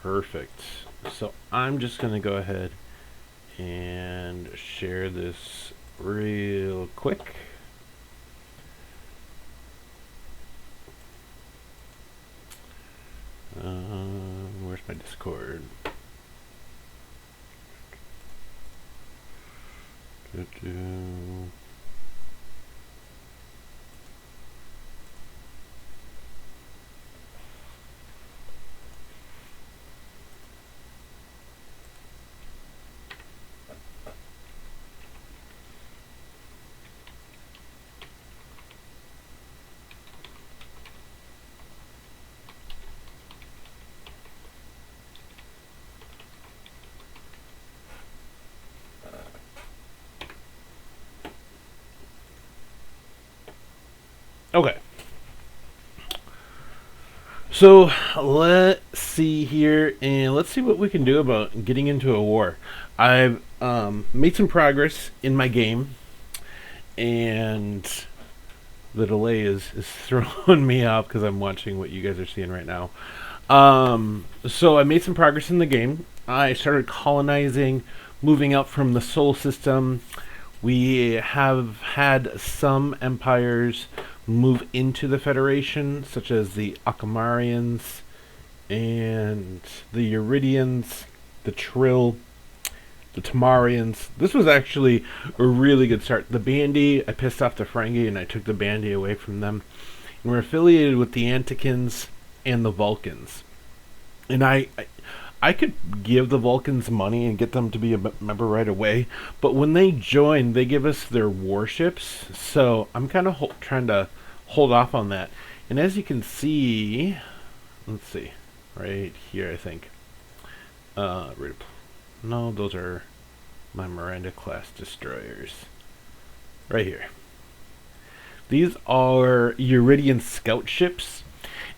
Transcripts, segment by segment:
Perfect. So I'm just going to go ahead and share this real quick. Where's my Discord? Okay. So let's see here, and let's see what we can do about getting into a war. I've made some progress in my game, and the delay is throwing me off because I'm watching what you guys are seeing right now. So I made some progress in the game. I started colonizing, moving out from the Sol system. We have had some empires move into the Federation, such as the Akamarians and the Uridians, the Trill, the Tamarians. This was actually a really good start. The Bandi, I pissed off the Ferengi and I took the Bandi away from them. And we're affiliated with the Antikins and the Vulcans. And I could give the Vulcans money and get them to be a member right away, but when they join, they give us their warships. So I'm kind of trying to hold off on that. And as you can see, let's see, right here, I think. No, those are my Miranda class destroyers. Right here. These are Uridian scout ships,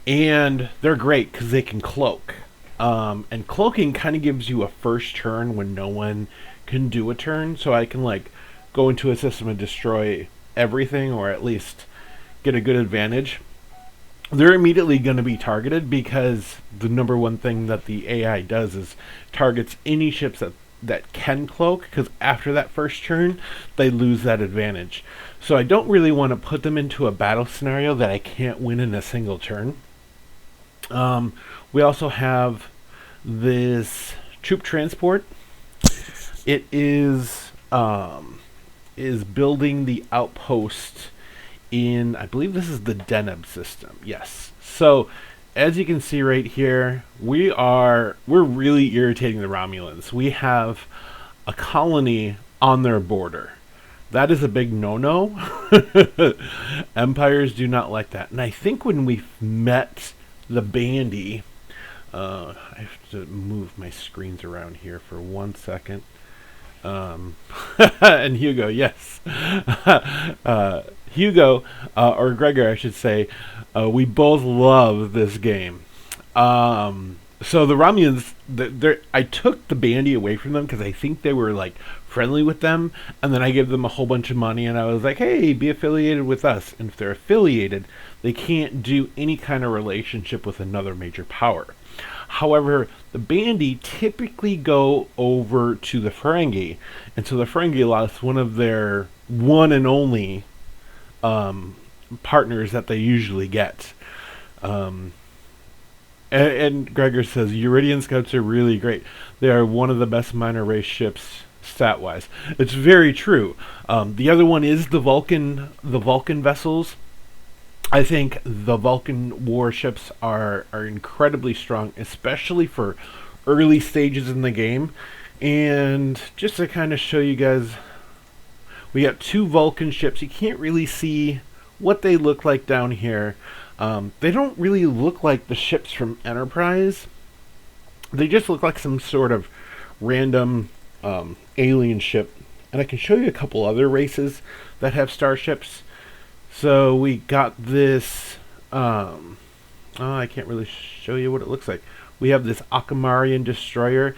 and they're great because they can cloak. And cloaking kind of gives you a first turn when no one can do a turn, so I can like go into a system and destroy everything, or at least get a good advantage. They're immediately going to be targeted because the number one thing that the AI does is targets any ships that can cloak, because after that first turn, they lose that advantage. So I don't really want to put them into a battle scenario that I can't win in a single turn. We also have this troop transport. It is building the outpost in, I believe this is the Deneb system. Yes. So as you can see right here, we're really irritating the Romulans. We have a colony on their border. That is a big no-no. Empires do not like that. And I think when we met the Bandi, I have to move my screens around here for 1 second. And Hugo, yes. Hugo, or Gregor, I should say, we both love this game. So the Romulans, I took the Bandi away from them because I think they were like friendly with them, and then I gave them a whole bunch of money, and I was like, hey, be affiliated with us. And if they're affiliated, they can't do any kind of relationship with another major power. However, the Bandi typically go over to the Ferengi, and so the Ferengi lost one of their one and only partners that they usually get. And Gregor says, Uridian scouts are really great. They are one of the best minor race ships stat-wise. It's very true. The other one is the Vulcan vessels. I think the Vulcan warships are incredibly strong, especially for early stages in the game. And just to kind of show you guys, we got 2 Vulcan ships. You can't really see what they look like down here. They don't really look like the ships from Enterprise. They just look like some sort of random alien ship. And I can show you a couple other races that have starships. So we got this, I can't really show you what it looks like. We have this Akamarian destroyer.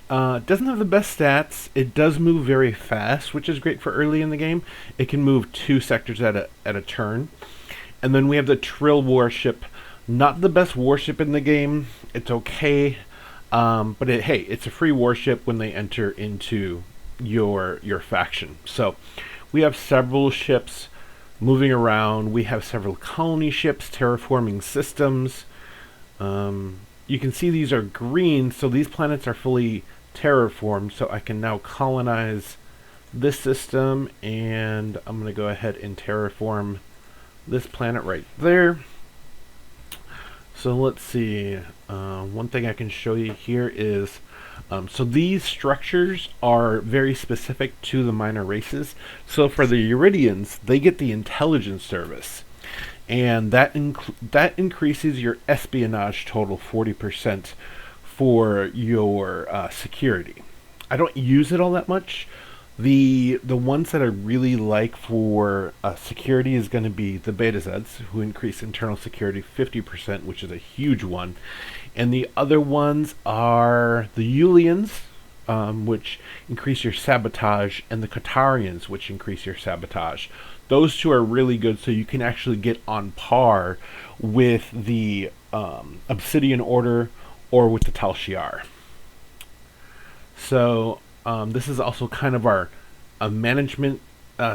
It doesn't have the best stats. It does move very fast, which is great for early in the game. It can move 2 sectors at a turn. And then we have the Trill warship. Not the best warship in the game. It's okay. Hey, it's a free warship when they enter into your faction. So we have several ships moving around. We have several colony ships terraforming systems. You can see these are green, so these planets are fully terraformed. So I can now colonize this system, and I'm going to go ahead and terraform this planet right there. So let's see. One thing I can show you here is, so these structures are very specific to the minor races. So for the Uridians, they get the intelligence service, and that increases your espionage total 40% for your security. I don't use it all that much. The ones that I really like for security is going to be the Beta Zeds, who increase internal security 50%, which is a huge one. And the other ones are the Yulians, which increase your sabotage, and the Qatarians, which increase your sabotage. Those two are really good, so you can actually get on par with the Obsidian Order or with the Tal Shiar. So this is also kind of our management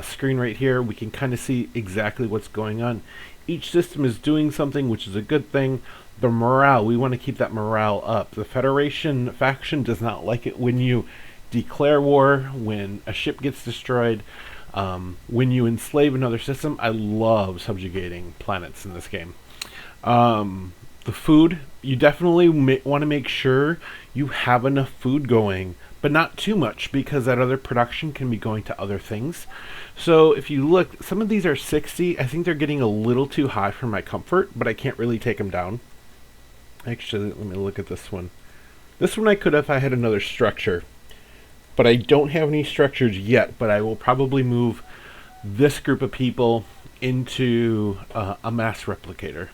screen right here. We can kind of see exactly what's going on. Each system is doing something, which is a good thing. The morale, we want to keep that morale up. The Federation faction does not like it when you declare war, when a ship gets destroyed, when you enslave another system. I love subjugating planets in this game. The food, you definitely want to make sure you have enough food going, but not too much, because that other production can be going to other things. So if you look, some of these are 60. I think they're getting a little too high for my comfort, but I can't really take them down. Actually, let me look at this one. This one I could if I had another structure, but I don't have any structures yet, but I will probably move this group of people into a mass replicator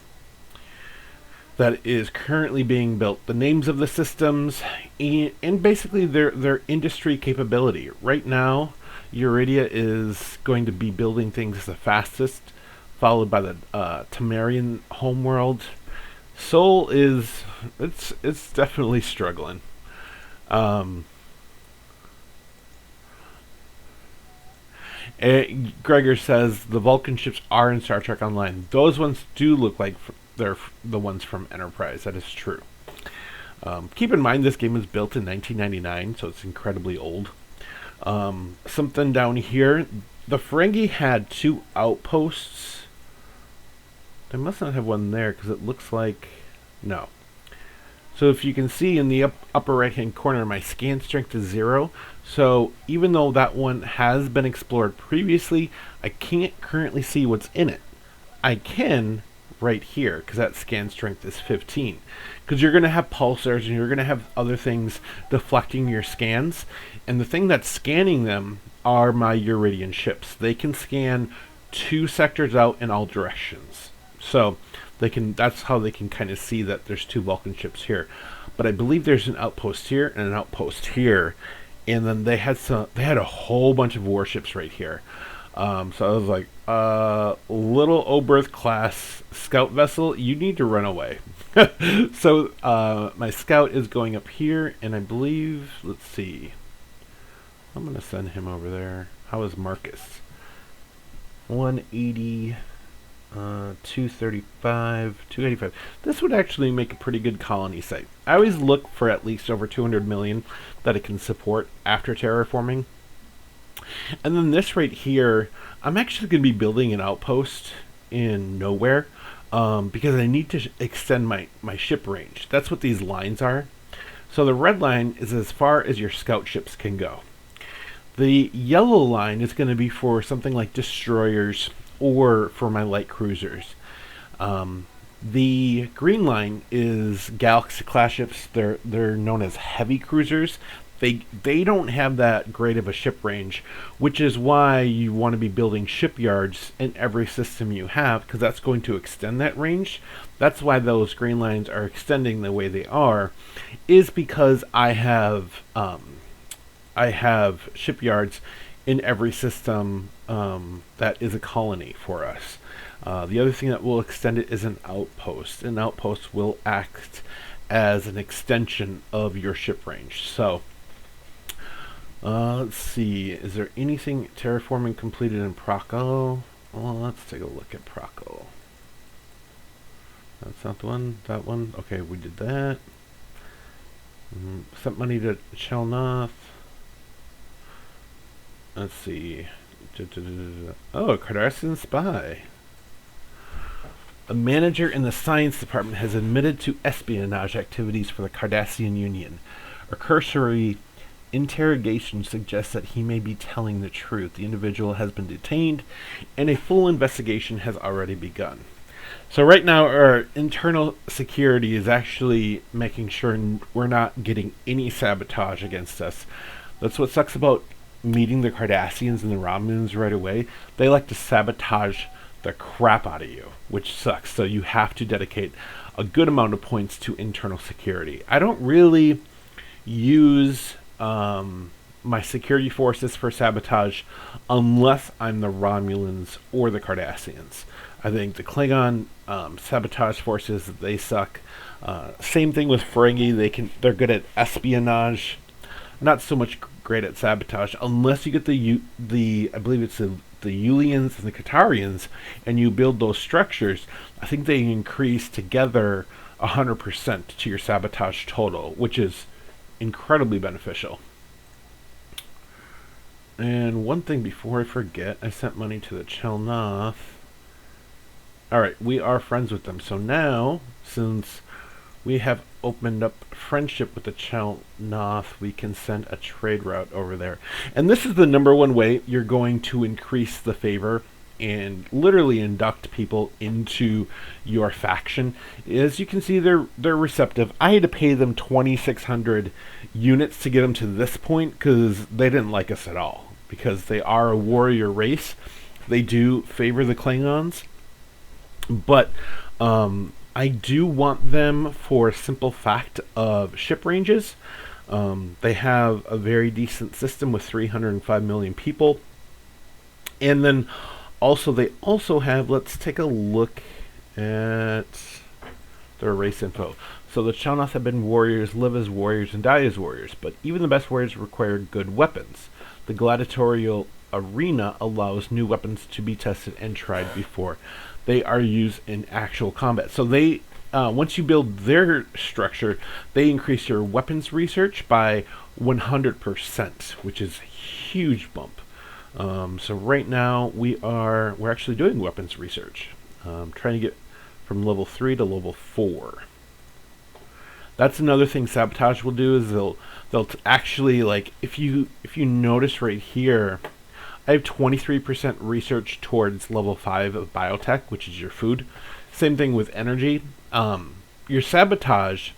that is currently being built. The names of the systems and basically their industry capability. Right now, Euridia is going to be building things the fastest, followed by the Tamarian homeworld. Sol is it's definitely struggling. Gregor says the Vulcan ships are in Star Trek Online. Those ones do look like they're the ones from Enterprise. That is true. Keep in mind this game was built in 1999, so it's incredibly old. Something down here. The Ferengi had 2 outposts. They must not have one there, because it looks like... No. So if you can see in the upper right hand corner, my scan strength is 0. So even though that one has been explored previously, I can't currently see what's in it. I can right here, because that scan strength is 15. Because you're going to have pulsars and you're going to have other things deflecting your scans. And the thing that's scanning them are my Euridian ships. They can scan 2 sectors out in all directions. So they can. That's how they can kind of see that there's 2 Vulcan ships here. But I believe there's an outpost here and an outpost here. And then they had a whole bunch of warships right here. So I was like, little Oberth class scout vessel, you need to run away. So my scout is going up here, and I believe, let's see, I'm going to send him over there. How is Marcus? 180, 235, 285. This would actually make a pretty good colony site. I always look for at least over 200 million that it can support after terraforming. And then this right here, I'm actually going to be building an outpost in nowhere because I need to extend my ship range. That's what these lines are. So the red line is as far as your scout ships can go. The yellow line is going to be for something like destroyers or for my light cruisers. The green line is Galaxy class ships. They're known as heavy cruisers. They don't have that great of a ship range, which is why you want to be building shipyards in every system you have, because that's going to extend that range. That's why those green lines are extending the way they are, is because I have shipyards in every system that is a colony for us. The other thing that will extend it is an outpost. An outpost will act as an extension of your ship range. So, let's see. Is there anything terraforming completed in Proco? Well, let's take a look at Proco. That's not the one. That one. Okay, we did that. Sent money to Chelnoth. Let's see. Oh, a Cardassian spy. A manager in the science department has admitted to espionage activities for the Cardassian Union. A cursory interrogation suggests that he may be telling the truth. The individual has been detained, and a full investigation has already begun. So right now, our internal security is actually making sure we're not getting any sabotage against us. That's what sucks about meeting the Cardassians and the Romulans right away. They like to sabotage the crap out of you, which sucks. So you have to dedicate a good amount of points to internal security. I don't really use my security forces for sabotage unless I'm the Romulans or the Cardassians. I think the Klingon sabotage forces, they suck. Same thing with Ferengi. They're good at espionage, not so much great at sabotage unless you get the I believe it's the Yulians and the Katarians, and you build those structures. I think they increase together 100% to your sabotage total, which is incredibly beneficial. And one thing before I forget, I sent money to the Chelnoth. Alright, we are friends with them. So now, since we have opened up friendship with the Chelnoth, we can send a trade route over there. And this is the number one way you're going to increase the favor and literally induct people into your faction. As you can see, they're receptive. I had to pay them 2,600 units to get them to this point because they didn't like us at all. Because they are a warrior race. They do favor the Klingons. But I do want them for a simple fact of ship ranges. They have a very decent system with 305 million people. And then also they also have, let's take a look at their race info. So the Chelnoth have been warriors, live as warriors, and die as warriors. But even the best warriors require good weapons. The gladiatorial arena allows new weapons to be tested and tried before they are used in actual combat. So they, once you build their structure, they increase your weapons research by 100%, which is a huge bump. So right now we're actually doing weapons research, trying to get from level 3 to level 4. That's another thing Sabotage will do, is they'll actually, like, if you notice right here, I have 23% research towards level 5 of biotech, which is your food. Same thing with energy. Your Sabotage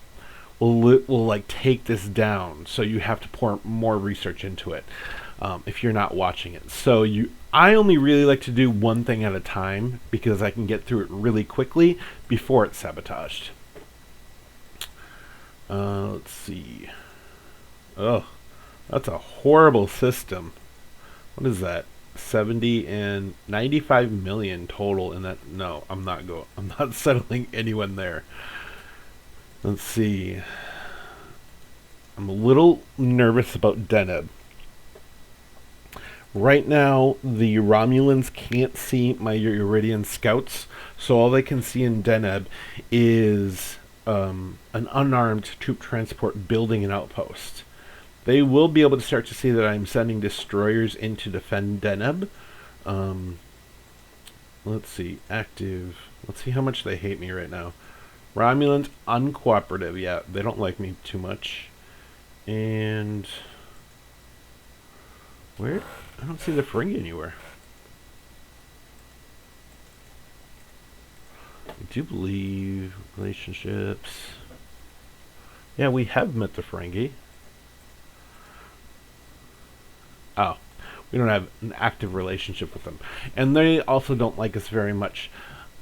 will like take this down, so you have to pour more research into it if you're not watching it. So I only really like to do one thing at a time because I can get through it really quickly before it's sabotaged. Let's see. Oh, that's a horrible system. What is that? 70 and 95 million total in that. No, I'm not settling anyone there. Let's see. I'm a little nervous about Deneb. Right now, the Romulans can't see my Uridian scouts, so all they can see in Deneb is an unarmed troop transport building an outpost. They will be able to start to see that I'm sending destroyers in to defend Deneb. Let's see, active. Let's see how much they hate me right now. Romulans, uncooperative. Yeah, they don't like me too much. And where? I don't see the Ferengi anywhere. I do believe relationships. Yeah, we have met the Ferengi. Oh, we don't have an active relationship with them. And they also don't like us very much.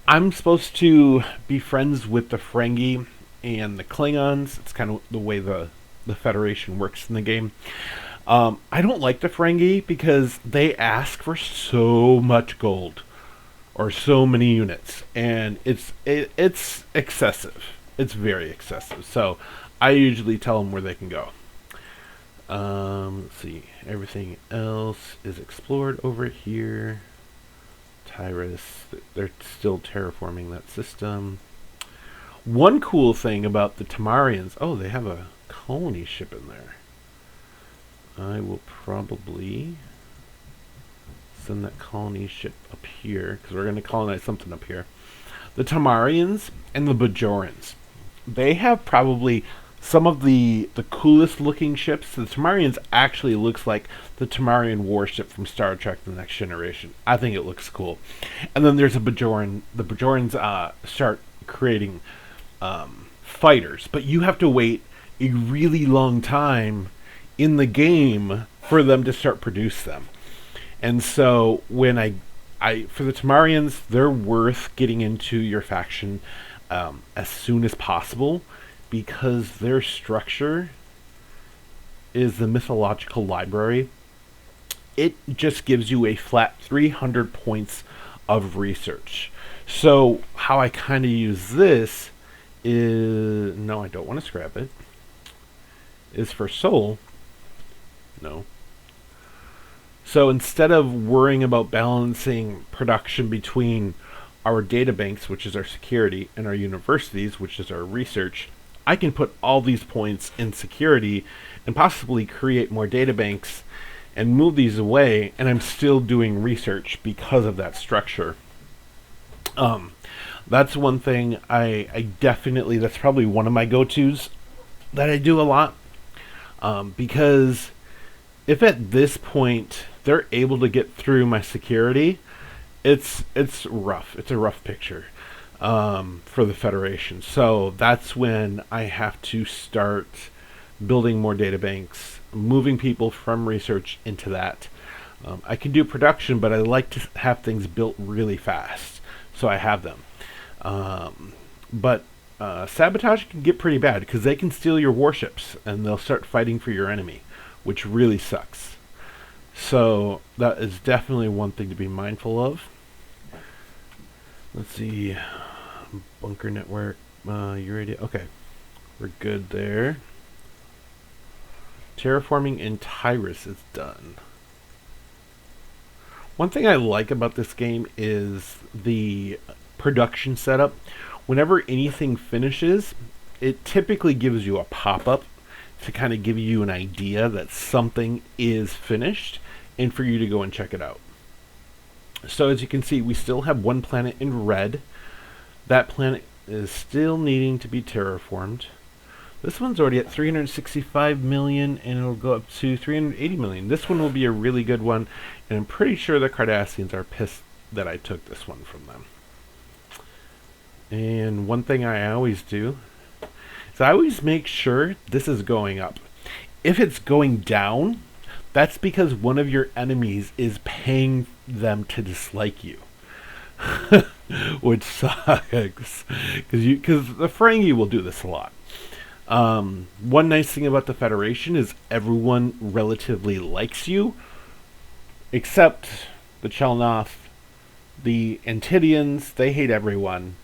I'm supposed to be friends with the Ferengi and the Klingons. It's kind of the way the Federation works in the game. I don't like the Ferengi because they ask for so much gold or so many units, and it's excessive. It's very excessive. So I usually tell them where they can go. Let's see. Everything else is explored over here. Tyrus, they're still terraforming that system. One cool thing about the Tamarians, oh, they have a colony ship in there. I will probably send that colony ship up here, because we're going to colonize something up here. The Tamarians and the Bajorans, they have probably some of the coolest looking ships. The Tamarians actually looks like the Tamarian warship from Star Trek: The Next Generation. I think it looks cool. And then there's a Bajoran. The Bajorans start creating fighters, but you have to wait a really long time in the game for them to start produce them. And so when I for the Tamarians, they're worth getting into your faction as soon as possible, because their structure is the mythological library. It just gives you a flat 300 points of research. So how I kind of use this is, no, I don't want to scrap it, is for soul. No. So instead of worrying about balancing production between our databanks, which is our security, and our universities, which is our research, I can put all these points in security and possibly create more databanks and move these away, and I'm still doing research because of that structure. That's one thing I definitely, that's probably one of my go-tos that I do a lot, because if at this point they're able to get through my security, it's rough. It's a rough picture for the Federation. So that's when I have to start building more databanks, moving people from research into that. I can do production, but I like to have things built really fast, so I have them. But sabotage can get pretty bad, because they can steal your warships and they'll start fighting for your enemy, which really sucks. So that is definitely one thing to be mindful of. Let's see. Bunker network. Uradia. Okay. We're good there. Terraforming in Tyrus is done. One thing I like about this game is the production setup. Whenever anything finishes, it typically gives you a pop-up to kind of give you an idea that something is finished and for you to go and check it out. So as you can see, we still have one planet in red. That planet is still needing to be terraformed. This one's already at 365 million, and it'll go up to 380 million. This one will be a really good one, and I'm pretty sure the Cardassians are pissed that I took this one from them. And one thing I always do is I always make sure this is going up. If it's going down, that's because one of your enemies is paying them to dislike you. Which sucks, because the Ferengi will do this a lot. One nice thing about the Federation is everyone relatively likes you, except the Chelnoth, the Antidians. They hate everyone.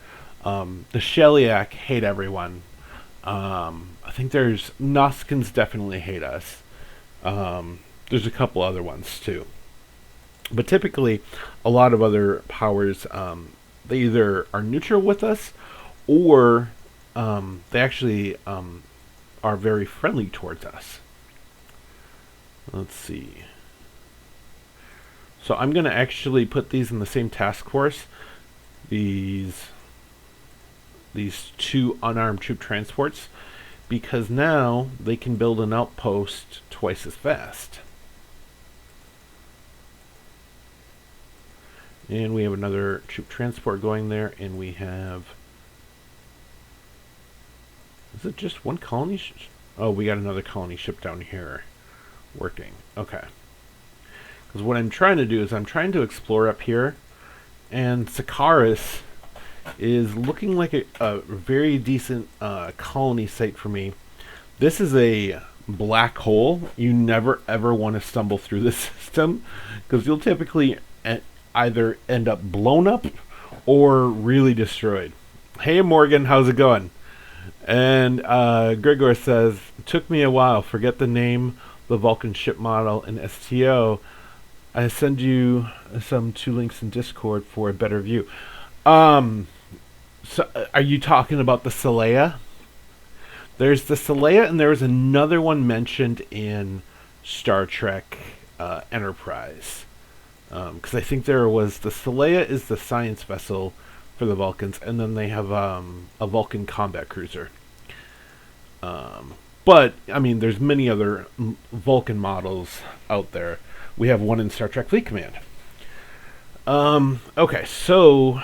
The Sheliak hate everyone. I think there's Noskins definitely hate us. There's a couple other ones too. But typically, a lot of other powers, they either are neutral with us, or they actually are very friendly towards us. Let's see. So I'm going to actually put these in the same task force. These two unarmed troop transports, because now they can build an outpost twice as fast. And we have another troop transport going there, and we have... Is it just one colony? Oh, we got another colony ship down here working. Okay. Because what I'm trying to do is I'm trying to explore up here, and Sakaris is looking like a very decent colony site for me. This is a black hole. You never ever want to stumble through this system, because you'll typically either end up blown up or really destroyed. Hey Morgan, how's it going? And Gregor says, took me a while. Forget the name, the Vulcan ship model, and STO. I send you some 2 links in Discord for a better view. Um, so are you talking about the Saleya? There's the Saleya, and there was another one mentioned in Star Trek Enterprise. Because I think there was the Saleya is the science vessel for the Vulcans, and then they have a Vulcan combat cruiser. But I mean, there's many other Vulcan models out there. We have one in Star Trek Fleet Command. Okay, so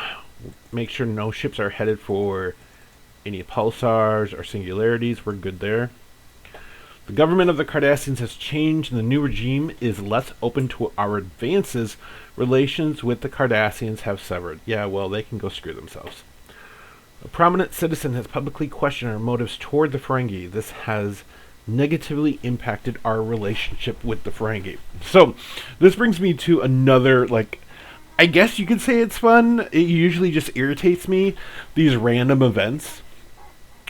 make sure no ships are headed for any pulsars or singularities. We're good there. The government of the Cardassians has changed, and the new regime is less open to our advances. Relations with the Cardassians have severed. Yeah, well, they can go screw themselves. A prominent citizen has publicly questioned our motives toward the Ferengi. This has negatively impacted our relationship with the Ferengi. So, this brings me to another, I guess you could say it's fun. It usually just irritates me, these random events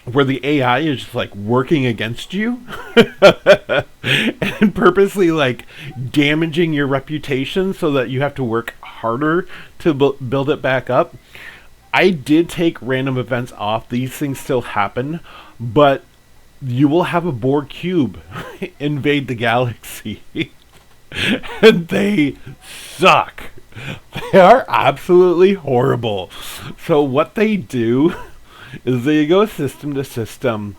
where the AI is just working against you and purposely damaging your reputation so that you have to work harder to build it back up. I did take random events off. These things still happen, but you will have a Borg cube invade the galaxy and they suck. They are absolutely horrible. So what they do is they go system to system,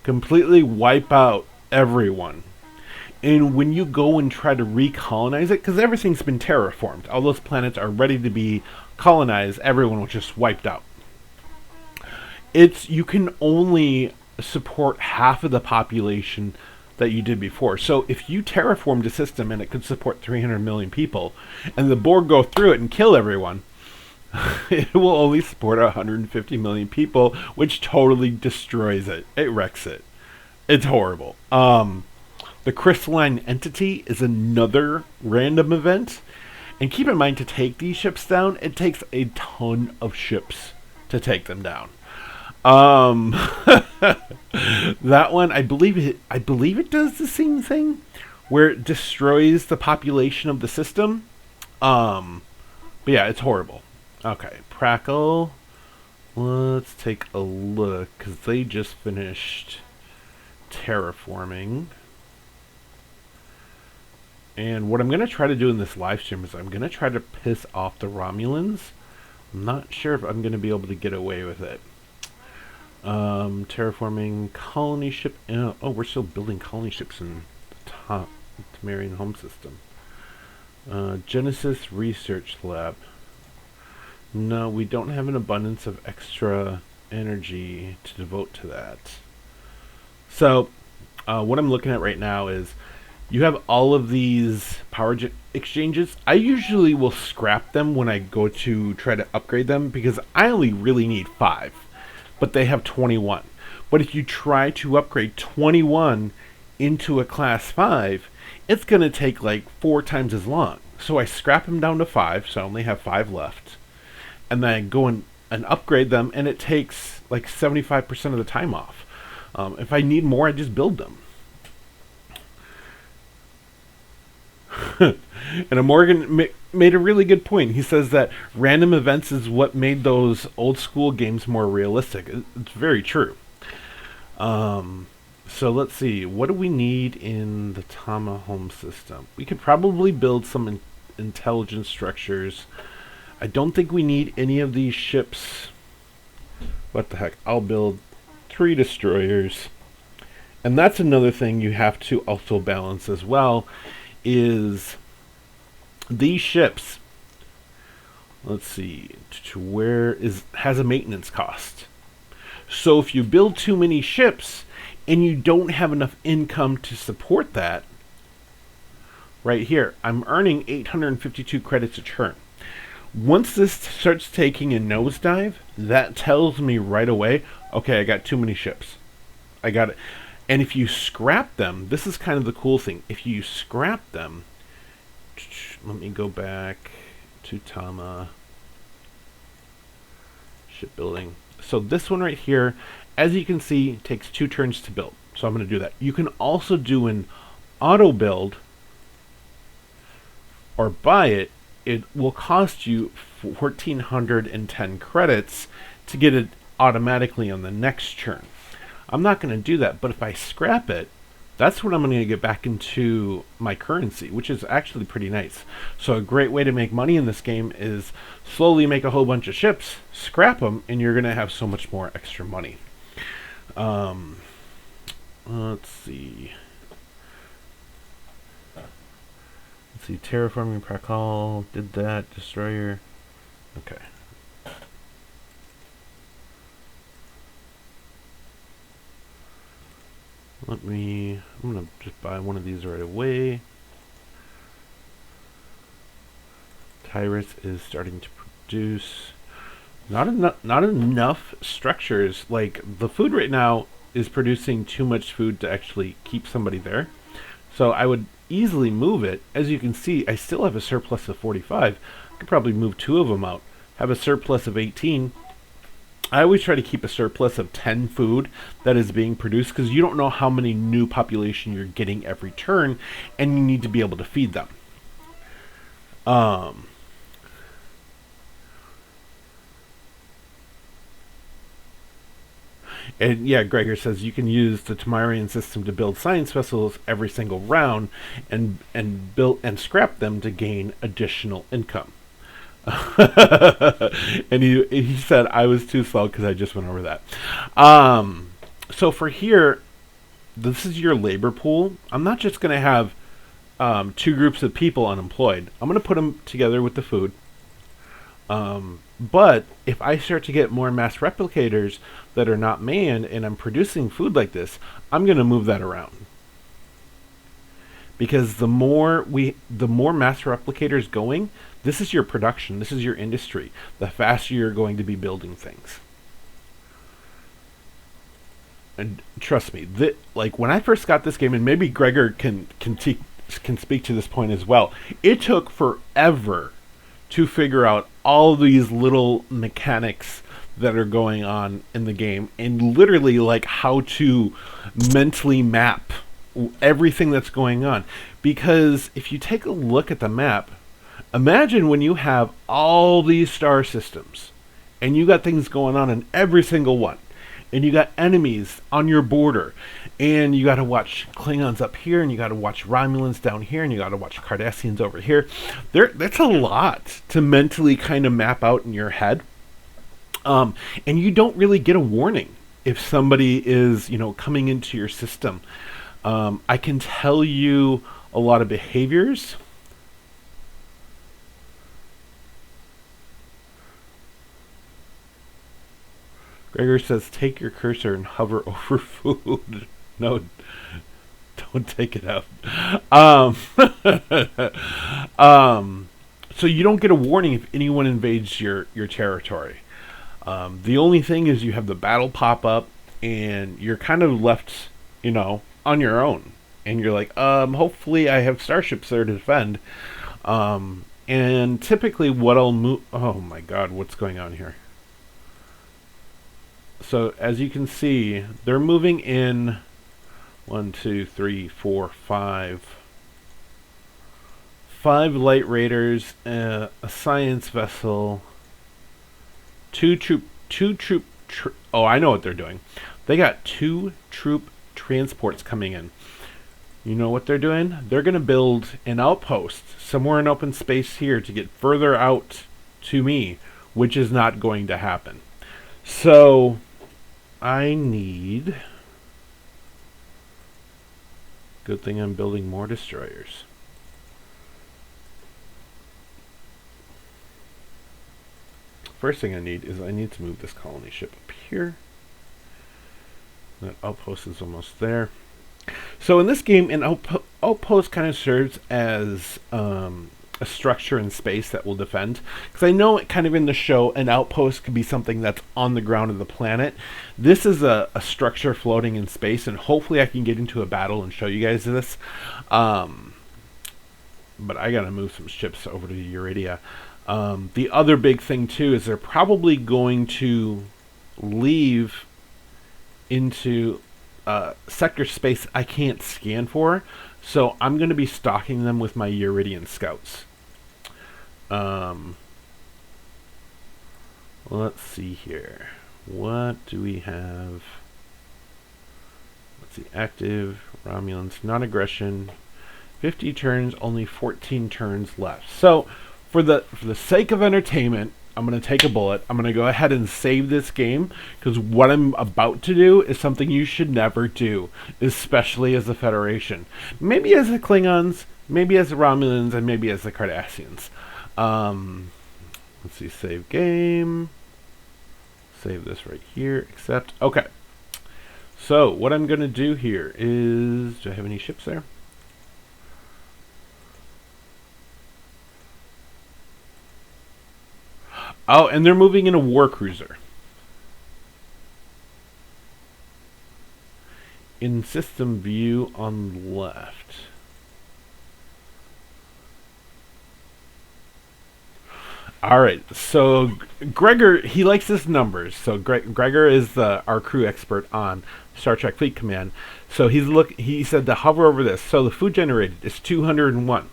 completely wipe out everyone. And when you go and try to recolonize it, because everything's been terraformed, all those planets are ready to be colonized, everyone was just wiped out. You can only support half of the population that you did before. So if you terraformed a system and it could support 300 million people, and the Borg go through it and kill everyone, it will only support 150 million people, which totally destroys it. It wrecks it. It's horrible. The crystalline entity is another random event. And keep in mind, to take these ships down, it takes a ton of ships to take them down. That one, I believe it does the same thing, where it destroys the population of the system. But yeah, it's horrible. Okay, Prackle. Let's take a look, because they just finished terraforming. And what I'm going to try to do in this live stream is I'm going to try to piss off the Romulans. I'm not sure if I'm going to be able to get away with it. Terraforming colony ship. Oh, we're still building colony ships in the top Tamarian home system. Genesis Research Lab. No, we don't have an abundance of extra energy to devote to that. So, what I'm looking at right now is you have all of these power exchanges. I usually will scrap them when I go to try to upgrade them because I only really need 5, but they have 21. But if you try to upgrade 21 into a class 5, it's going to take 4 times as long. So I scrap them down to 5, so I only have 5 left. And then I go and upgrade them, and it takes 75% of the time off. If I need more, I just build them. And Morgan made a really good point. He says that random events is what made those old school games more realistic. It's very true. So let's see. What do we need in the Tama home system? We could probably build some intelligence structures. I don't think we need any of these ships. What the heck? I'll build 3 destroyers. And that's another thing you have to also balance as well, is these ships, let's see, has a maintenance cost. So if you build too many ships and you don't have enough income to support that, right here, I'm earning 852 credits a turn. Once this starts taking a nosedive, that tells me right away, okay, I got too many ships. I got it. And if you scrap them, this is kind of the cool thing. If you scrap them, let me go back to Tama. Shipbuilding. So this one right here, as you can see, takes 2 turns to build. So I'm going to do that. You can also do an auto build or buy it. It will cost you 1,410 credits to get it automatically on the next turn. I'm not going to do that, but if I scrap it, that's when I'm going to get back into my currency, which is actually pretty nice. So a great way to make money in this game is slowly make a whole bunch of ships, scrap them, and you're going to have so much more extra money. Let's see. Let's see, terraforming Prakal, did that, destroyer. Okay. I'm gonna just buy one of these right away. Tyrus is starting to produce not enough structures. Like, the food right now is producing too much food to actually keep somebody there. So I would easily move it. As you can see, I still have a surplus of 45. I could probably move 2 of them out. Have a surplus of 18. I always try to keep a surplus of 10 food that is being produced, because you don't know how many new population you're getting every turn, and you need to be able to feed them. And yeah, Gregor says you can use the Tamarian system to build science vessels every single round and build and scrap them to gain additional income. And he said I was too slow because I just went over that. So for here, this is your labor pool. I'm not just going to have 2 groups of people unemployed. I'm going to put them together with the food. But if I start to get more mass replicators that are not manned and I'm producing food like this, I'm going to move that around. Because the more mass replicators going, this is your production, this is your industry, the faster you're going to be building things. And trust me, like when I first got this game, and maybe Gregor can speak to this point as well, it took forever to figure out all these little mechanics that are going on in the game, and literally like how to mentally map everything that's going on. Because if you take a look at the map, imagine when you have all these star systems and you got things going on in every single one, and you got enemies on your border, and you got to watch Klingons up here, and you got to watch Romulans down here, and you got to watch Cardassians over here. That's a lot to mentally kind of map out in your head. And you don't really get a warning if somebody is, coming into your system. I can tell you a lot of behaviors. Gregor says, take your cursor and hover over food. No, don't take it out. So you don't get a warning if anyone invades your territory. The only thing is you have the battle pop up, and you're kind of left, on your own. And you're like, hopefully I have starships there to defend. And typically what I'll move... Oh my god, what's going on here? So as you can see, they're moving in 1, 2, 3, 4, 5. 5 light raiders, a science vessel, 2 troop. Oh, I know what they're doing. They got 2 troop transports coming in. You know what they're doing? They're going to build an outpost somewhere in open space here to get further out to me, which is not going to happen. So I need... Good thing I'm building more destroyers. First thing I need to move this colony ship up here. That outpost is almost there. So in this game, an outpost kind of serves as a structure in space that will defend. Because I know kind of in the show, an outpost could be something that's on the ground of the planet. This is a structure floating in space, and hopefully I can get into a battle and show you guys this. But I gotta move some ships over to Euridia. The other big thing too is they're probably going to leave into sector space I can't scan for, so I'm going to be stocking them with my Uridian scouts. Let's see here. What do we have? Let's see. Active Romulans, non-aggression. 50 turns, only 14 turns left. So, for the sake of entertainment, I'm going to take a bullet. I'm going to go ahead and save this game, because what I'm about to do is something you should never do, especially as the Federation. Maybe as the Klingons, maybe as the Romulans, and maybe as the Cardassians. Let's see, save game. Save this right here, accept. Okay. So, what I'm going to do here is... Do I have any ships there? Oh, and they're moving in a war cruiser. In system view on left. All right, so Gregor, he likes his numbers. So Gregor is our crew expert on Star Trek Fleet Command. So he said to hover over this. So the food generated is 201.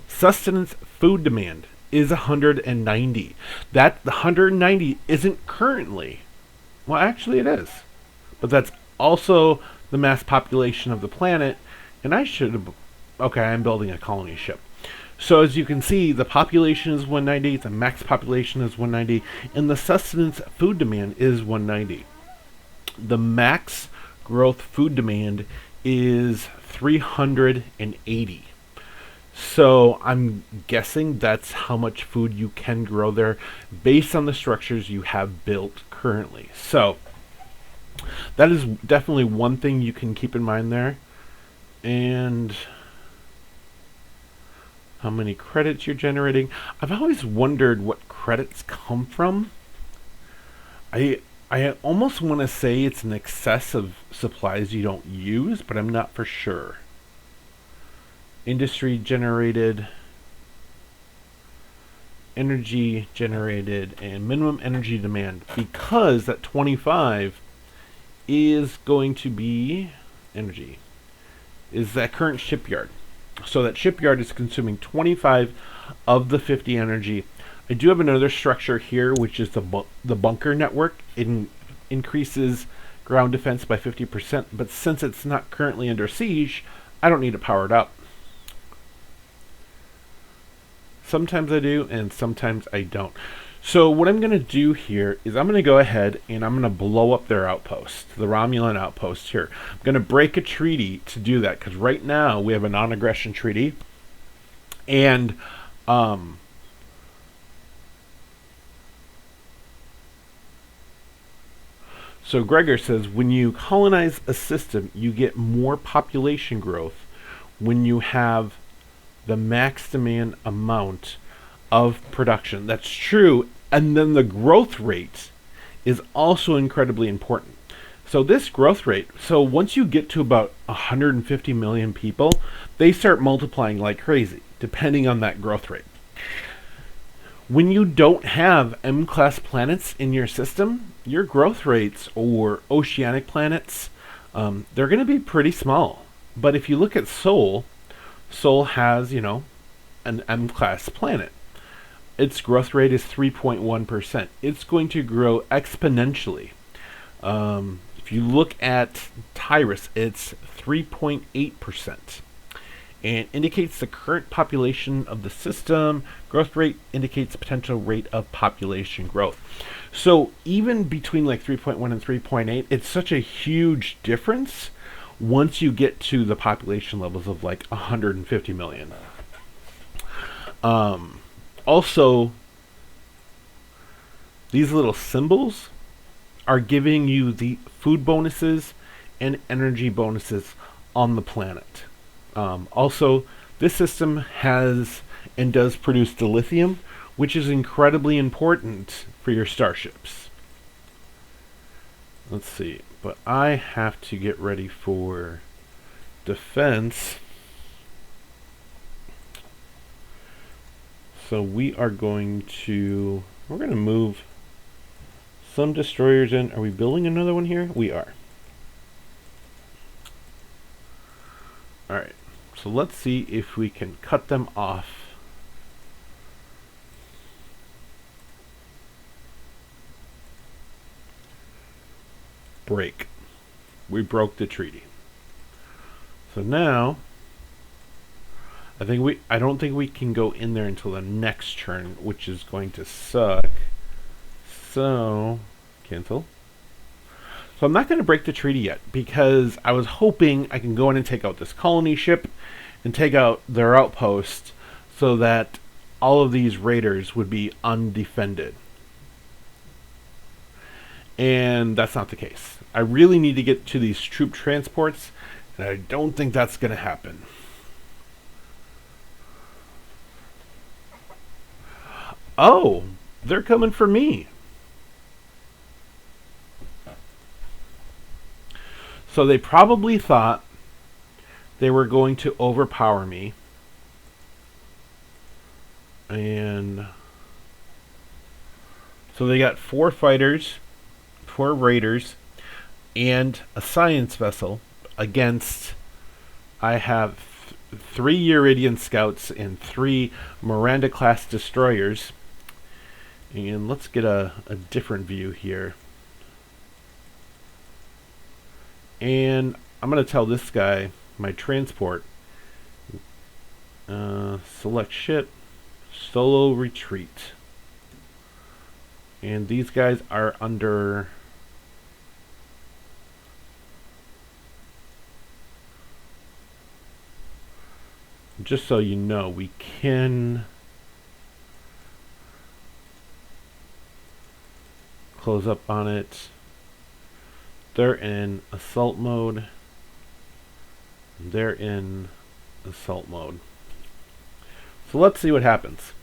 Sustenance food demand is 190. That the 190 isn't currently. Well, actually it is. But that's also the mass population of the planet, and I should have... Okay, I'm building a colony ship. So as you can see, the population is 190, the max population is 190, and the sustenance food demand is 190. The max growth food demand is 380. So I'm guessing that's how much food you can grow there based on the structures you have built currently. So that is definitely one thing you can keep in mind there. And how many credits you're generating. I've always wondered what credits come from. I almost want to say it's an excess of supplies you don't use, but I'm not for sure. Industry generated, energy generated, and minimum energy demand, because that 25 is going to be energy, is that current shipyard. So that shipyard is consuming 25 of the 50 energy. I do have another structure here, which is the bunker network. It increases ground defense by 50%, but since it's not currently under siege, I don't need to power it up. Sometimes I do, and sometimes I don't. So what I'm going to do here is I'm going to go ahead and I'm going to blow up their outpost, the Romulan outpost here. I'm going to break a treaty to do that, because right now we have a non-aggression treaty. And so Gregor says, when you colonize a system, you get more population growth when you have the max demand amount of production. That's true. And then the growth rate is also incredibly important. So this growth rate, so once you get to about 150 million people, they start multiplying like crazy, depending on that growth rate. When you don't have M-class planets in your system, your growth rates, or oceanic planets, they're going to be pretty small. But if you look at Sol, Sol has, an M-class planet. Its growth rate is 3.1%. It's going to grow exponentially. If you look at Tyrus, it's 3.8%. And indicates the current population of the system. Growth rate indicates the potential rate of population growth. So even between like 3.1 and 3.8, it's such a huge difference once you get to the population levels of like 150 million. Also, these little symbols are giving you the food bonuses and energy bonuses on the planet. Also, this system has and does produce dilithium, which is incredibly important for your starships. Let's see, but I have to get ready for defense. So we're going to move some destroyers in. Are we building another one here? We are. Alright, so let's see if we can cut them off. Break. We broke the treaty. So now I don't think we can go in there until the next turn, which is going to suck. So cancel. So I'm not going to break the treaty yet because I was hoping I can go in and take out this colony ship and take out their outpost so that all of these raiders would be undefended. And that's not the case. I really need to get to these troop transports, and I don't think that's going to happen. Oh, they're coming for me. So they probably thought they were going to overpower me. And so they got 4 fighters, 4 raiders, and a science vessel against, I have 3 Uridian scouts and 3 Miranda class destroyers. And let's get a different view here. And I'm going to tell this guy, my transport, select ship, solo retreat. And these guys are under... Just so you know, we can close up on it. They're in assault mode. They're in assault mode. So let's see what happens.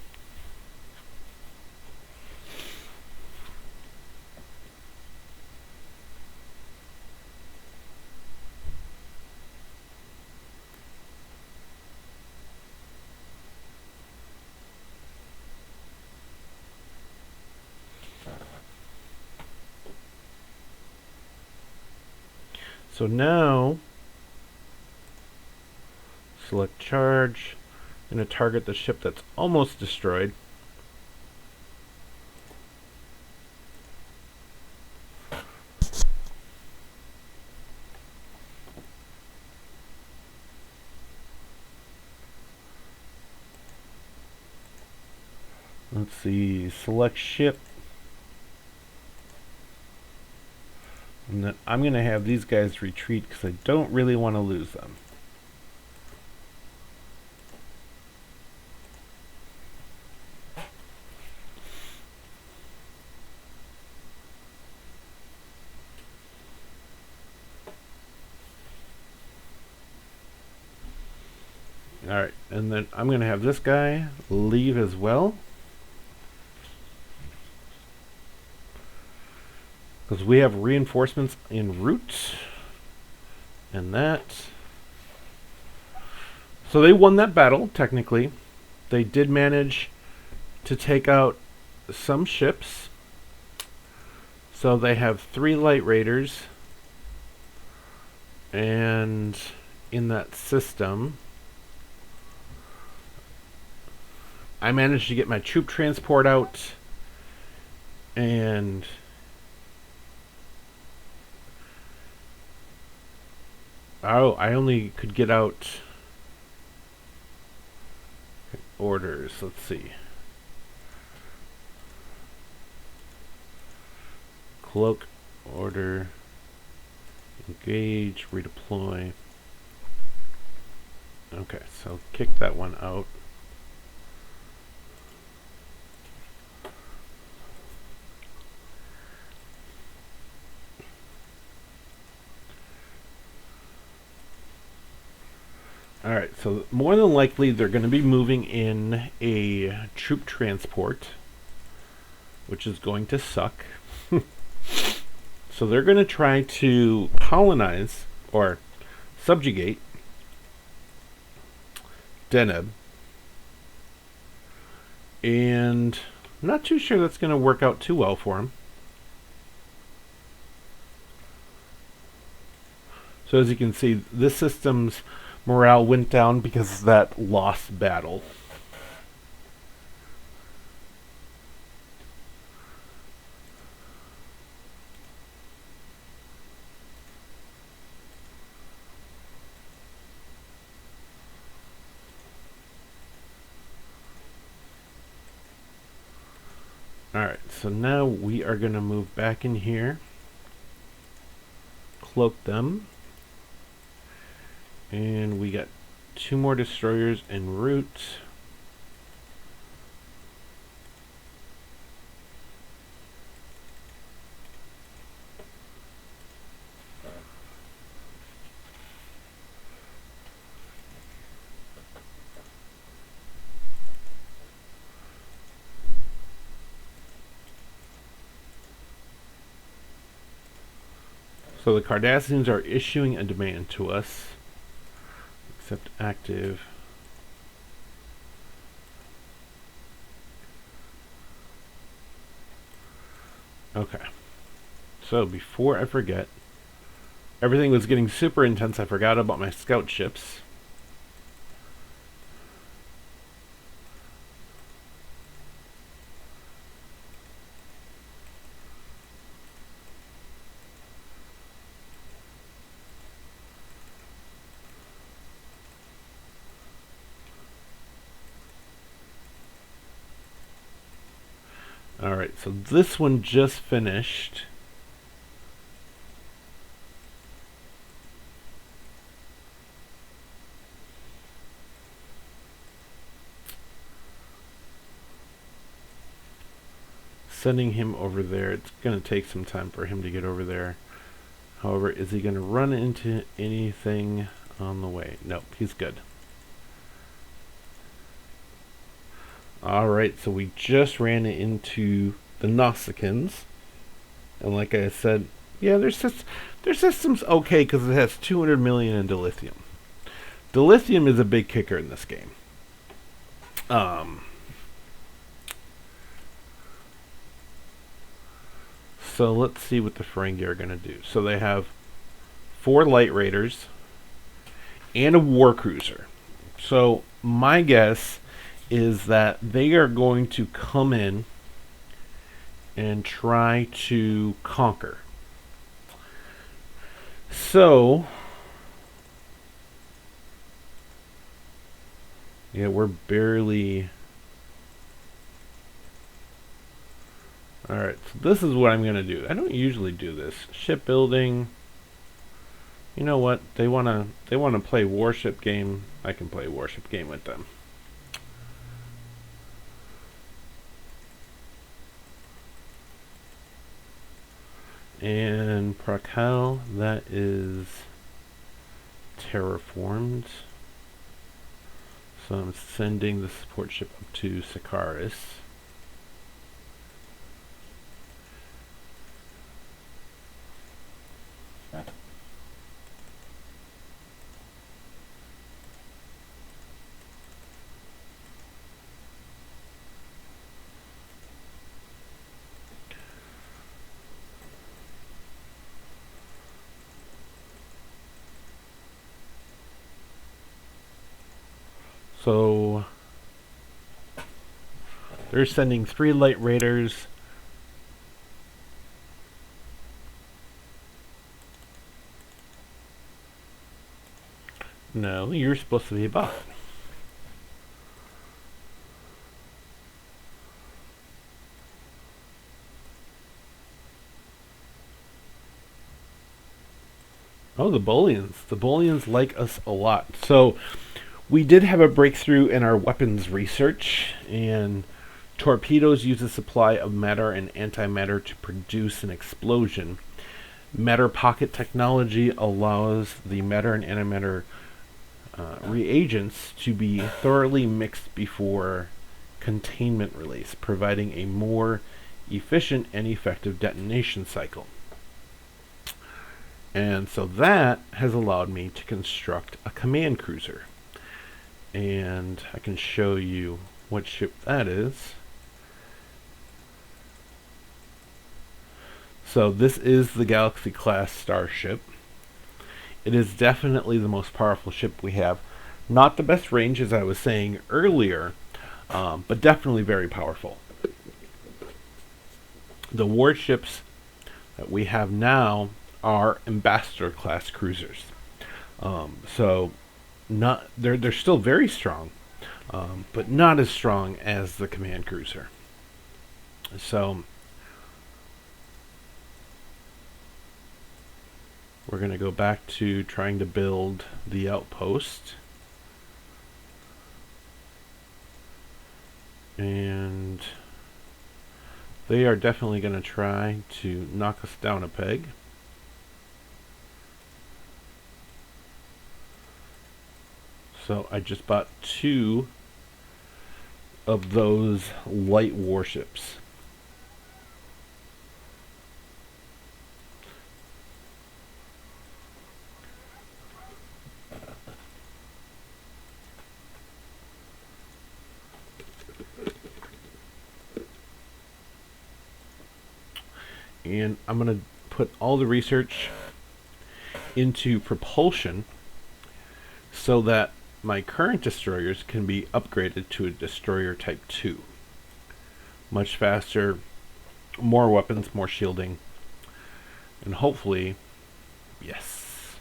So now, select charge. I'm going to target the ship that's almost destroyed. Let's see, select ship. And then I'm going to have these guys retreat because I don't really want to lose them. Alright, and then I'm going to have this guy leave as well. Because we have reinforcements en route. And that. So they won that battle, technically. They did manage to take out some ships. So they have 3 light raiders. And in that system, I managed to get my troop transport out. And oh, I only could get out orders. Let's see. Cloak, order, engage, redeploy. Okay, so kick that one out. Alright, so more than likely they're going to be moving in a troop transport, which is going to suck. So they're going to try to colonize or subjugate Deneb. And I'm not too sure that's going to work out too well for him. So as you can see, this system's morale went down because of that lost battle. Alright, so now we are going to move back in here, cloak them, and we got 2 more destroyers en route. So the Cardassians are issuing a demand to us. Accept active. Okay. So before I forget, everything was getting super intense. I forgot about my scout ships. Alright, so this one just finished. Sending him over there. It's going to take some time for him to get over there. However, is he going to run into anything on the way? Nope, he's good. Alright, so we just ran into the Nausicaans. And like I said, yeah, their system's okay because it has 200 million in dilithium. Dilithium is a big kicker in this game. So let's see what the Ferengi are going to do. So they have 4 light raiders and a war cruiser. So my guess is that they are going to come in and try to conquer. So yeah, we're barely... Alright, so this is what I'm going to do. I don't usually do this. Shipbuilding. You know what? They want to play warship game. I can play warship game with them. And Prakal, that is terraformed. So I'm sending the support ship up to Sikaris. So they're sending 3 light raiders. No, you're supposed to be a bot. Oh, the Bolians. The Bolians like us a lot. So we did have a breakthrough in our weapons research, and torpedoes use a supply of matter and antimatter to produce an explosion. Matter pocket technology allows the matter and antimatter reagents to be thoroughly mixed before containment release, providing a more efficient and effective detonation cycle. And so that has allowed me to construct a command cruiser. And I can show you what ship that is. So this is the Galaxy class starship. It is definitely the most powerful ship we have. Not the best range, as I was saying earlier, but definitely very powerful. The warships that we have now are Ambassador class cruisers. So not they're still very strong, but not as strong as the command cruiser. So we're going to go back to trying to build the outpost. And they are definitely going to try to knock us down a peg. So I just bought 2 of those light warships. And I'm going to put all the research into propulsion so that my current destroyers can be upgraded to a destroyer type 2. Much faster, more weapons, more shielding, and hopefully, yes.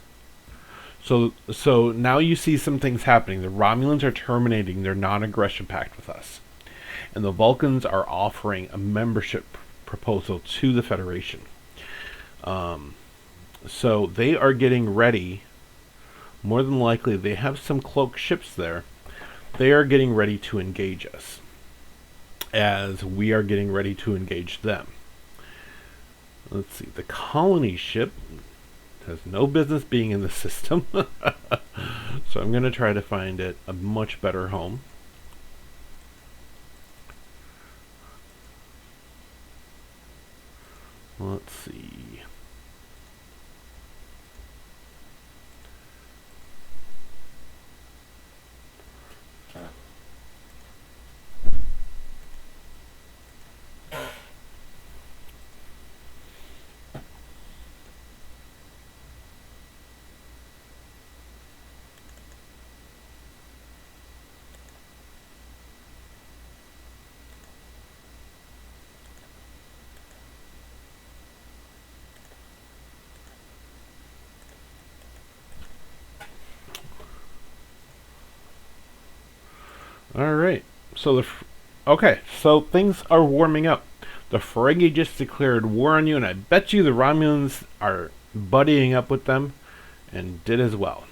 So now you see some things happening. The Romulans are terminating their non-aggression pact with us, and the Vulcans are offering a membership proposal to the Federation. So they are getting ready. More than likely, they have some cloaked ships there. They are getting ready to engage us, as we are getting ready to engage them. Let's see. The colony ship has no business being in the system. So I'm going to try to find it a much better home. Let's see. All right. So so things are warming up. The Ferengi just declared war on you, and I bet you the Romulans are buddying up with them, and did as well.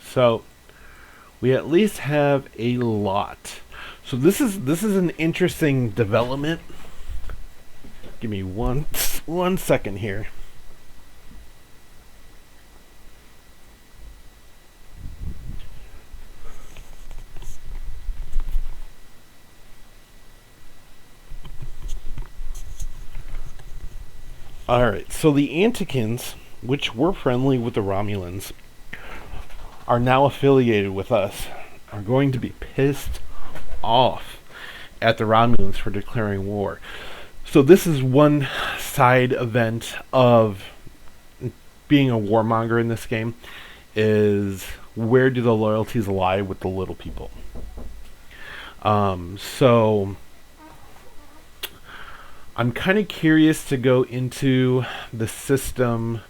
So we at least have a lot. So this is an interesting development. Give me one second here. Alright, so the Antikins, which were friendly with the Romulans, are now affiliated with us, are going to be pissed off at the Romulans for declaring war. So this is one side event of being a warmonger in this game, is where do the loyalties lie with the little people? So I'm kind of curious to go into the system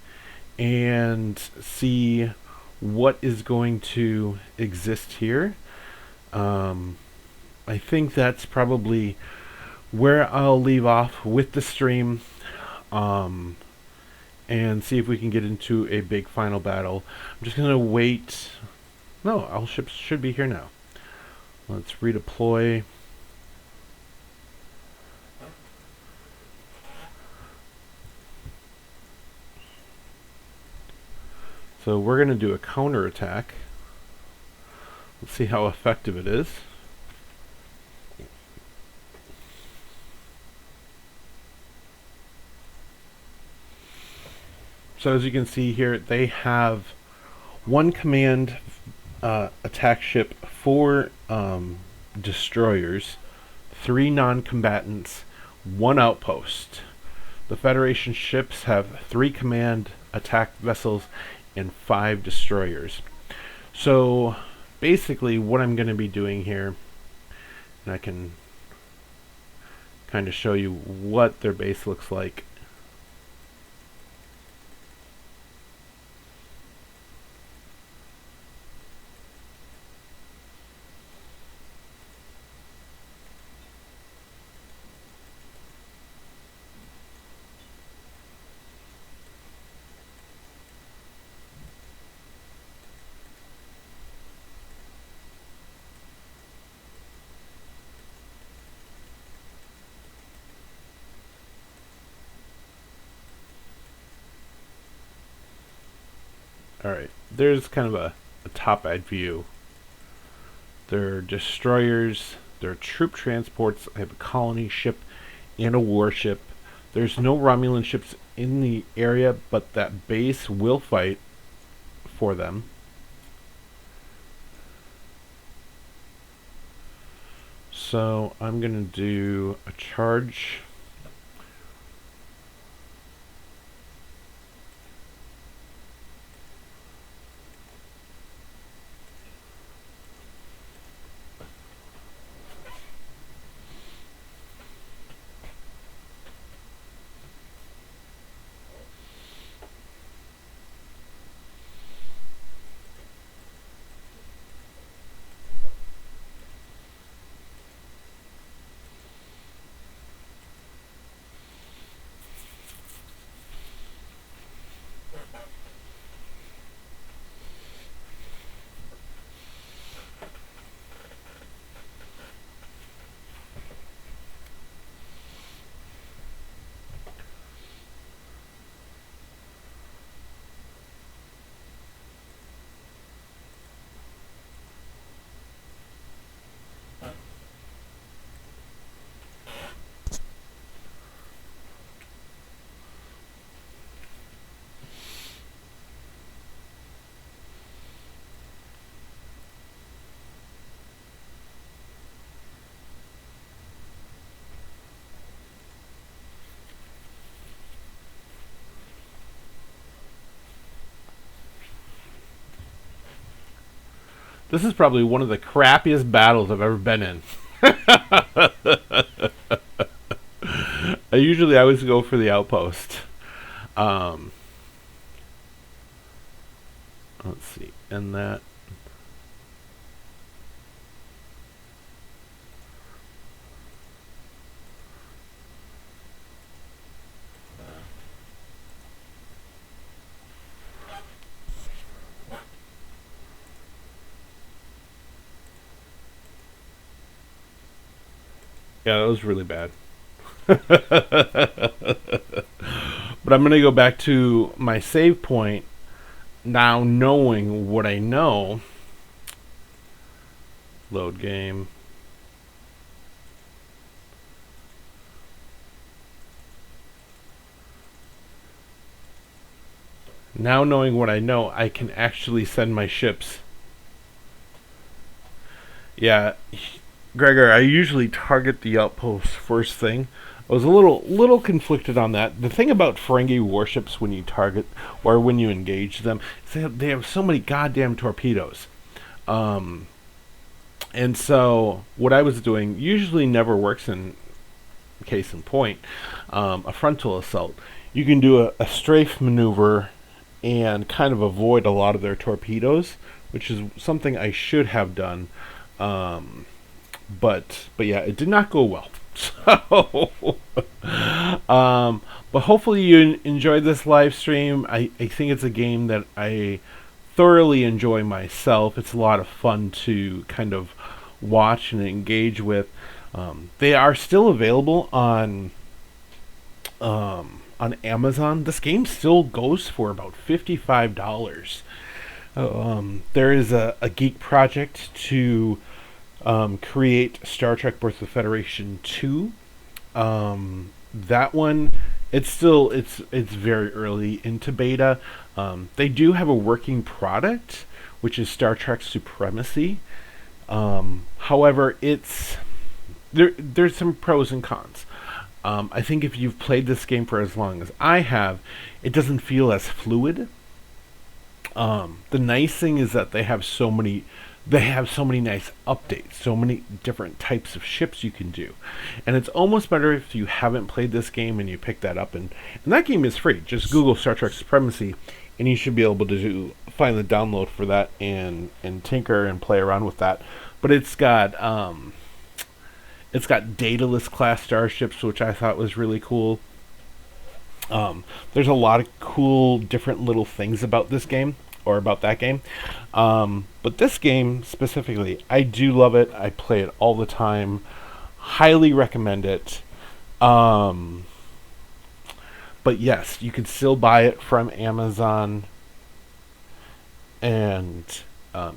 and see what is going to exist here. I think that's probably where I'll leave off with the stream, and see if we can get into a big final battle. I'm just going to wait. No, all ships should be here now. Let's redeploy. So we're going to do a counterattack. Let's see how effective it is. So as you can see here, they have one command attack ship, 4 destroyers, 3 non-combatants, 1 outpost. The Federation ships have 3 command attack vessels and 5 destroyers. So basically what I'm going to be doing here, and I can kind of show you what their base looks like. Alright, there's kind of a top-side view. They're destroyers, they're troop transports. I have a colony ship and a warship. There's no Romulan ships in the area, but that base will fight for them. So I'm going to do a charge. This is probably one of the crappiest battles I've ever been in. I always go for the outpost. Um, let's see, and that. Yeah, that was really bad. But I'm going to go back to my save point now, knowing what I know. Load game. Now knowing what I know, I can actually send my ships. Yeah, Gregor, I usually target the outpost first thing. I was a little conflicted on that. The thing about Ferengi warships when you target or when you engage them is they have so many goddamn torpedoes. Um, and so what I was doing usually never works. In case in point, a frontal assault. You can do a strafe maneuver and kind of avoid a lot of their torpedoes, which is something I should have done. Um, but yeah, it did not go well. So, but hopefully you enjoyed this live stream. I think it's a game that I thoroughly enjoy myself. It's a lot of fun to kind of watch and engage with. They are still available on Amazon. This game still goes for about $55. There is a geek project to create Star Trek Birth of the Federation 2. That one, it's very early into beta. They do have a working product, which is Star Trek Supremacy. However, there's some pros and cons. I think if you've played this game for as long as I have, it doesn't feel as fluid. The nice thing is that they have so many nice updates, so many different types of ships you can do, and it's almost better if you haven't played this game and you pick that up. And that game is free. Just Google Star Trek Supremacy, and you should be able to find the download for that and tinker and play around with that. But it's got Daedalus class starships, which I thought was really cool. There's a lot of cool different little things about this game, or about that game. But this game specifically, I do love it. I play it all the time. Highly recommend it. But yes, you can still buy it from Amazon, and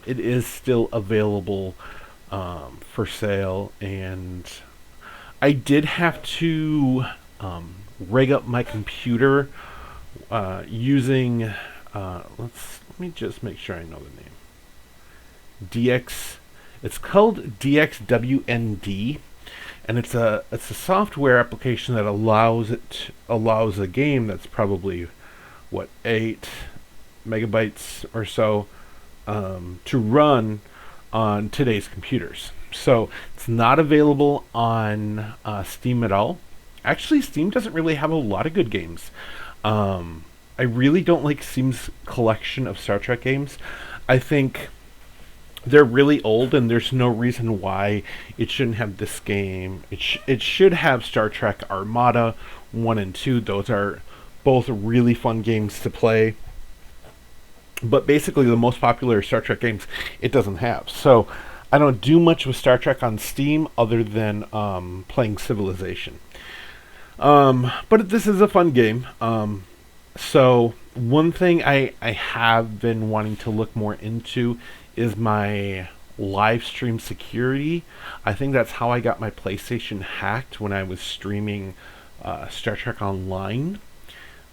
it is still available for sale. And I did have to rig up my computer using let me just make sure I know the name. DX. It's called DXWND, and it's a software application that allows a game that's probably 8 megabytes or so to run on today's computers. So it's not available on Steam at all. Actually, Steam doesn't really have a lot of good games. I really don't like Steam's collection of Star Trek games. I think they're really old, and there's no reason why it shouldn't have this game. It should have Star Trek Armada 1 and 2. Those are both really fun games to play. But basically, the most popular Star Trek games, it doesn't have. So I don't do much with Star Trek on Steam other than playing Civilization. But this is a fun game. So one thing I have been wanting to look more into is my live stream security. I think that's how I got my PlayStation hacked when I was streaming Star Trek Online.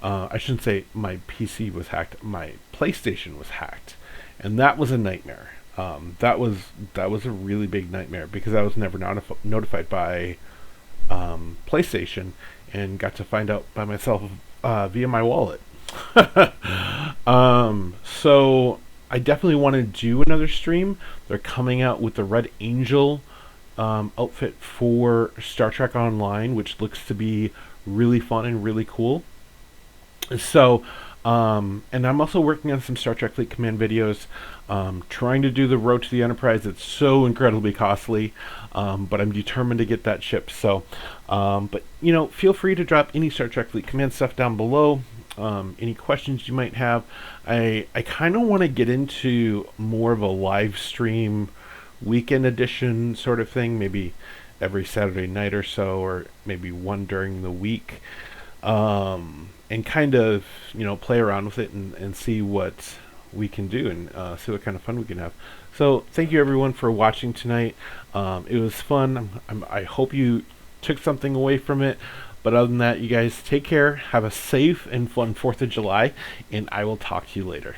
I shouldn't say my PC was hacked. My PlayStation was hacked, and that was a nightmare. That was a really big nightmare because I was never notified by PlayStation, and got to find out by myself via my wallet. So I definitely want to do another stream. They're coming out with the Red Angel outfit for Star Trek Online, which looks to be really fun and really cool. So, and I'm also working on some Star Trek Fleet Command videos, trying to do the Road to the Enterprise. It's so incredibly costly, but I'm determined to get that ship. So, but feel free to drop any Star Trek Fleet Command stuff down below. Any questions you might have. I kind of want to get into more of a live stream weekend edition sort of thing, maybe every Saturday night or so, or maybe one during the week, and kind of play around with it and see what we can do, and see what kind of fun we can have. So thank you everyone for watching tonight. It was fun. I hope you took something away from it. But other than that, you guys take care, have a safe and fun 4th of July, and I will talk to you later.